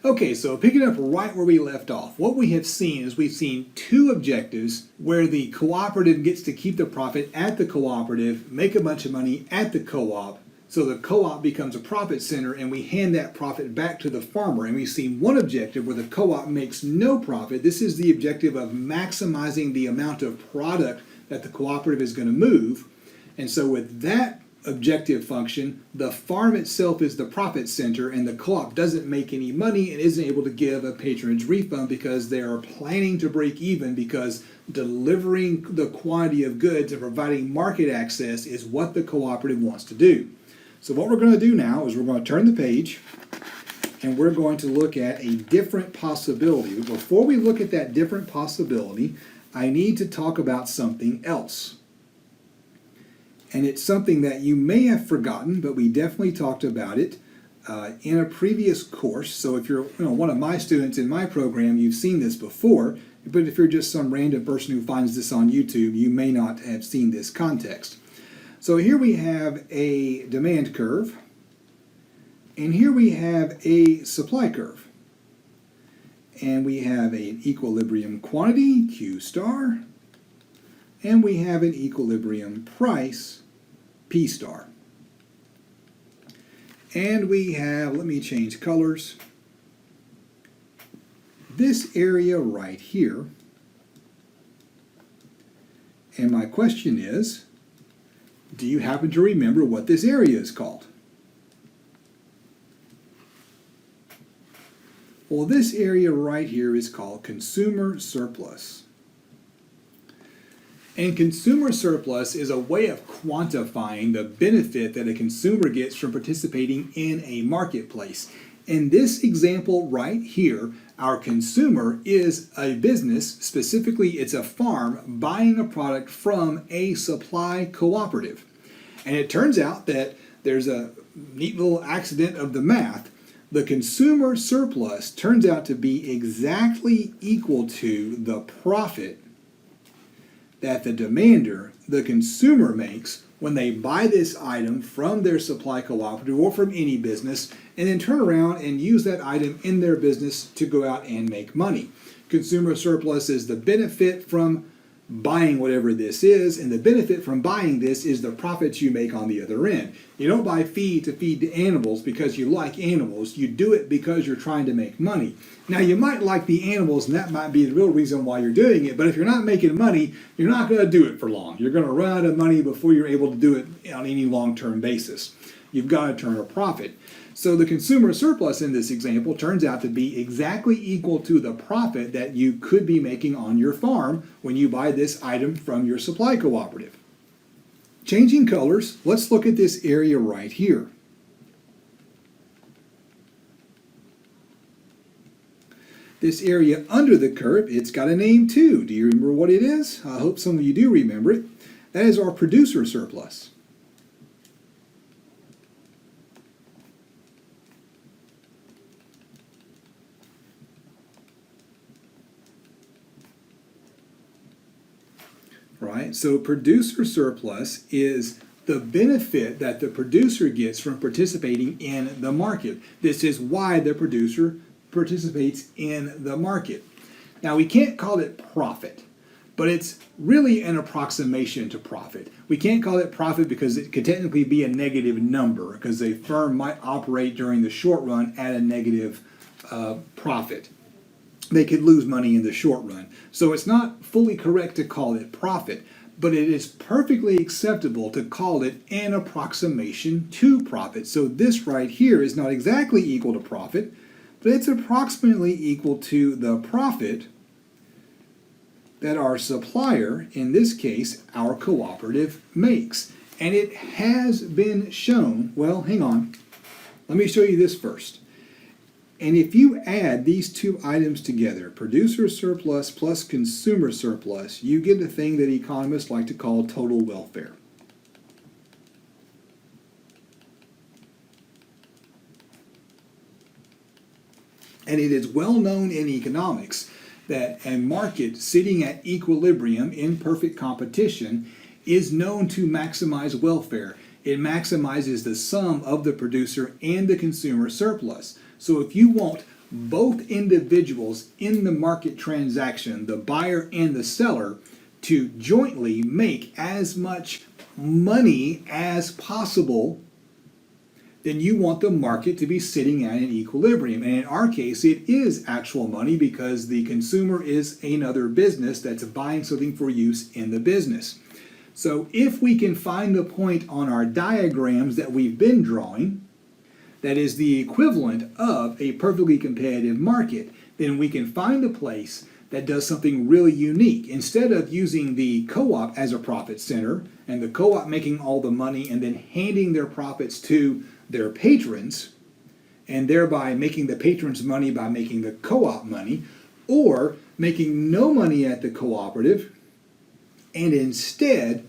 Okay, so picking up right where we left off, what we have seen is we've seen two objectives where the cooperative gets to keep the profit at the cooperative, make a bunch of money at the co-op, so the co-op becomes a profit center and we hand that profit back to the farmer. And we've seen one objective where the co-op makes no profit. This is the objective of maximizing the amount of product that the cooperative is going to move. And so with that objective function, the farm itself is the profit center and the co-op doesn't make any money and isn't able to give a patronage refund because they are planning to break even, because delivering the quantity of goods and providing market access is what the cooperative wants to do. So what we're going to do now is we're going to turn the page and we're going to look at a different possibility. But before we look at that different possibility, I need to talk about something else. And it's something that you may have forgotten, but we definitely talked about it in a previous course. So if you're one of my students in my program, you've seen this before. But if you're just some random person who finds this on YouTube, you may not have seen this context. So here we have a demand curve, and here we have a supply curve. And we have an equilibrium quantity, Q star, and we have an equilibrium price, P star. And we have, let me change colors, this area right here. And my question is, do you happen to remember what this area is called? Well, this area right here is called consumer surplus. And consumer surplus is a way of quantifying the benefit that a consumer gets from participating in a marketplace. In this example right here, our consumer is a business, specifically it's a farm, buying a product from a supply cooperative. And it turns out that there's a neat little accident of the math. The consumer surplus turns out to be exactly equal to the profit that the demander, the consumer, makes when they buy this item from their supply cooperative or from any business, and then turn around and use that item in their business to go out and make money. Consumer surplus is the benefit from buying whatever this is, and the benefit from buying this is the profits you make on the other end. You don't buy feed to feed to animals because you like animals. You do it because you're trying to make money. Now, you might like the animals, and that might be the real reason why you're doing it, but if you're not making money, you're not going to do it for long. You're going to run out of money before you're able to do it on any long-term basis. You've got to turn a profit. So the consumer surplus in this example turns out to be exactly equal to the profit that you could be making on your farm when you buy this item from your supply cooperative. Changing colors, let's look at this area right here. This area under the curve, it's got a name too. Do you remember what it is? I hope some of you do remember it. That is our producer surplus. Right? So producer surplus is the benefit that the producer gets from participating in the market. This is why the producer participates in the market. Now, we can't call it profit, but it's really an approximation to profit. We can't call it profit because it could technically be a negative number, because a firm might operate during the short run at a negative profit. They could lose money in the short run. So it's not fully correct to call it profit, but it is perfectly acceptable to call it an approximation to profit. So this right here is not exactly equal to profit, but it's approximately equal to the profit that our supplier, in this case, our cooperative, makes. And it has been shown, well, hang on, let me show you this first. And if you add these two items together, producer surplus plus consumer surplus, you get a thing that economists like to call total welfare. And it is well known in economics that a market sitting at equilibrium in perfect competition is known to maximize welfare. It maximizes the sum of the producer and the consumer surplus. So if you want both individuals in the market transaction, the buyer and the seller, to jointly make as much money as possible, then you want the market to be sitting at an equilibrium. And in our case, it is actual money because the consumer is another business that's buying something for use in the business. So if we can find the point on our diagrams that we've been drawing, that is the equivalent of a perfectly competitive market, then we can find a place that does something really unique. Instead of using the co-op as a profit center and the co-op making all the money and then handing their profits to their patrons and thereby making the patrons money by making the co-op money, or making no money at the cooperative and instead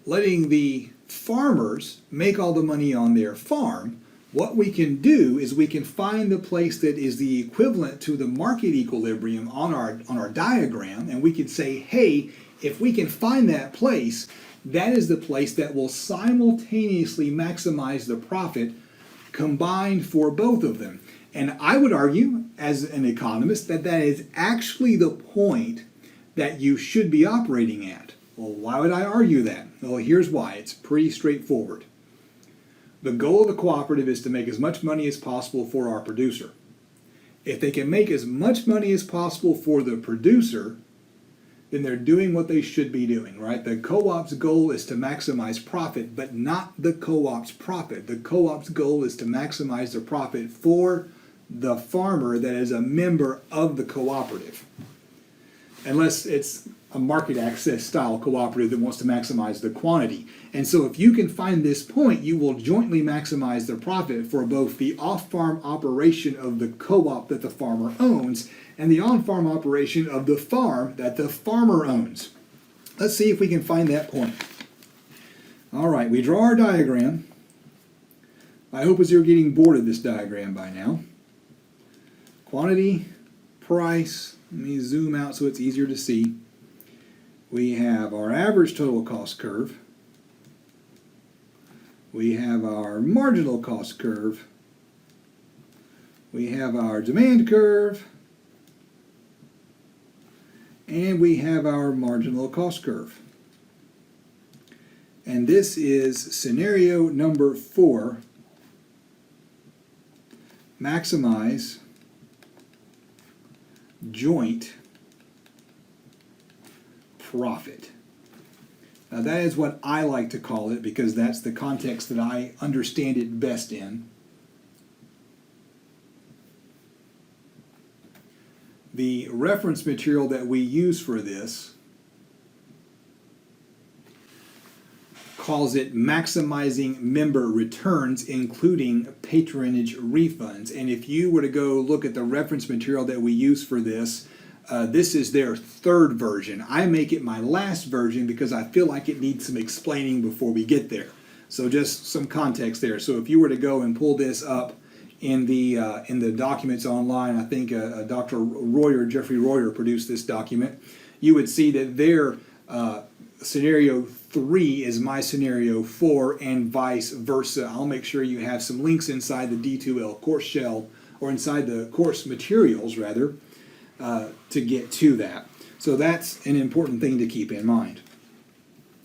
letting the farmers make all the money on their farm, what we can do is we can find the place that is the equivalent to the market equilibrium on our diagram, and we can say, hey, if we can find that place, that is the place that will simultaneously maximize the profit combined for both of them. And I would argue, as an economist, that that is actually the point that you should be operating at. Well, why would I argue that? Well, here's why. It's pretty straightforward. The goal of the cooperative is to make as much money as possible for our producer. If they can make as much money as possible for the producer, then they're doing what they should be doing, right? The co-op's goal is to maximize profit, but not the co-op's profit. The co-op's goal is to maximize the profit for the farmer that is a member of the cooperative. Unless it's a market access style cooperative that wants to maximize the quantity. And so if you can find this point, you will jointly maximize the profit for both the off-farm operation of the co-op that the farmer owns and the on-farm operation of the farm that the farmer owns. Let's see if we can find that point. All right, we draw our diagram. I hope as you're getting bored of this diagram by now. Quantity, price, let me zoom out so it's easier to see. We have our average total cost curve. We have our marginal cost curve. We have our demand curve. And we have our marginal cost curve. And this is scenario number 4. Maximize joint profit. Now that is what I like to call it because that's the context that I understand it best in. The reference material that we use for this calls it maximizing member returns, including patronage refunds. And if you were to go look at the reference material that we use for this, this is their 3rd version. I make it my last version because I feel like it needs some explaining before we get there. So just some context there. So if you were to go and pull this up in the documents online, I think Dr. Royer, Jeffrey Royer produced this document, you would see that their scenario 3 is my scenario 4 and vice versa. I'll make sure you have some links inside the D2L course shell, or inside the course materials rather, to get to that. So that's an important thing to keep in mind.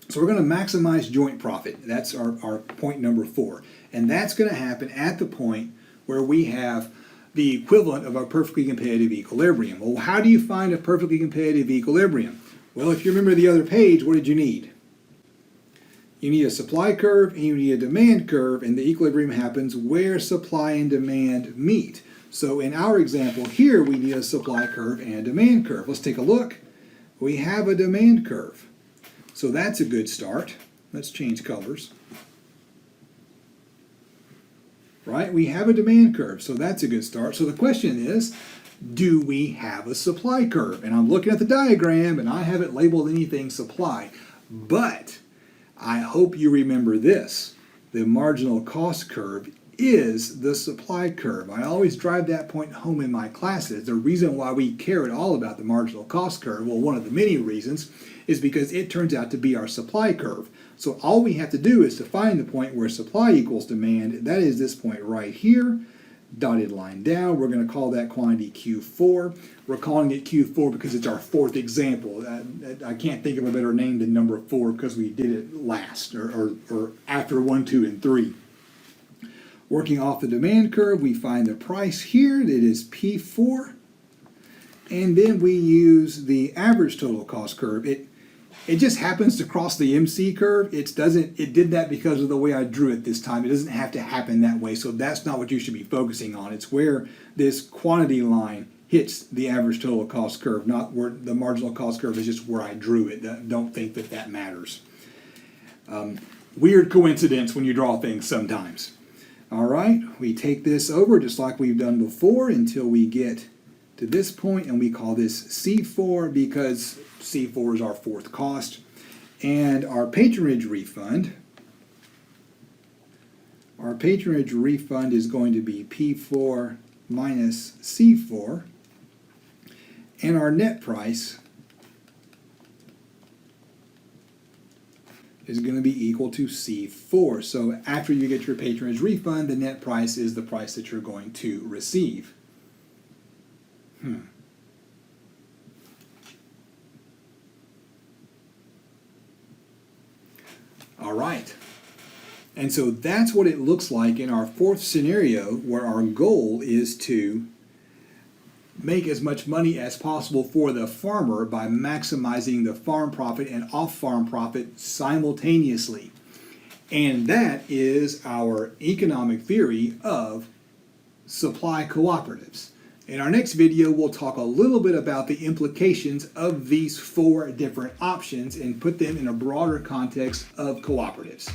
So we're going to maximize joint profit. That's our point number 4. And that's going to happen at the point where we have the equivalent of a perfectly competitive equilibrium. Well, how do you find a perfectly competitive equilibrium? Well, if you remember the other page, what did you need? You need a supply curve and you need a demand curve, and the equilibrium happens where supply and demand meet. So in our example here, we need a supply curve and a demand curve. Let's take a look. We have a demand curve. So that's a good start. Let's change colors. Right? We have a demand curve, so that's a good start. So the question is, do we have a supply curve? And I'm looking at the diagram, and I haven't labeled anything supply. But I hope you remember this. The marginal cost curve is the supply curve. I always drive that point home in my classes. The reason why we care at all about the marginal cost curve, well, one of the many reasons, is because it turns out to be our supply curve. So all we have to do is to find the point where supply equals demand. That is this point right here. dotted line down. We're going to call that quantity Q4. We're calling it Q4 because it's our fourth example. I can't think of a better name than number 4 because we did it last or after 1, 2, and 3. Working off the demand curve, we find the price here. That is P4. And then we use the average total cost curve. It just happens to cross the MC curve. It did that because of the way I drew it this time. It doesn't have to happen that way, so that's not what you should be focusing on. It's where this quantity line hits the average total cost curve, not where the marginal cost curve is just where I drew it. Don't think that that matters. Weird coincidence when you draw things sometimes. All right, we take this over just like we've done before until we get to this point, and we call this C4 because C4 is our fourth cost. And our patronage refund is going to be P4 minus C4, and our net price is going to be equal to C4. So after you get your patronage refund, the net price is the price that you're going to receive. All right. And so that's what it looks like in our fourth scenario, where our goal is to make as much money as possible for the farmer by maximizing the farm profit and off-farm profit simultaneously. And that is our economic theory of supply cooperatives. In our next video, we'll talk a little bit about the implications of these 4 different options and put them in a broader context of cooperatives.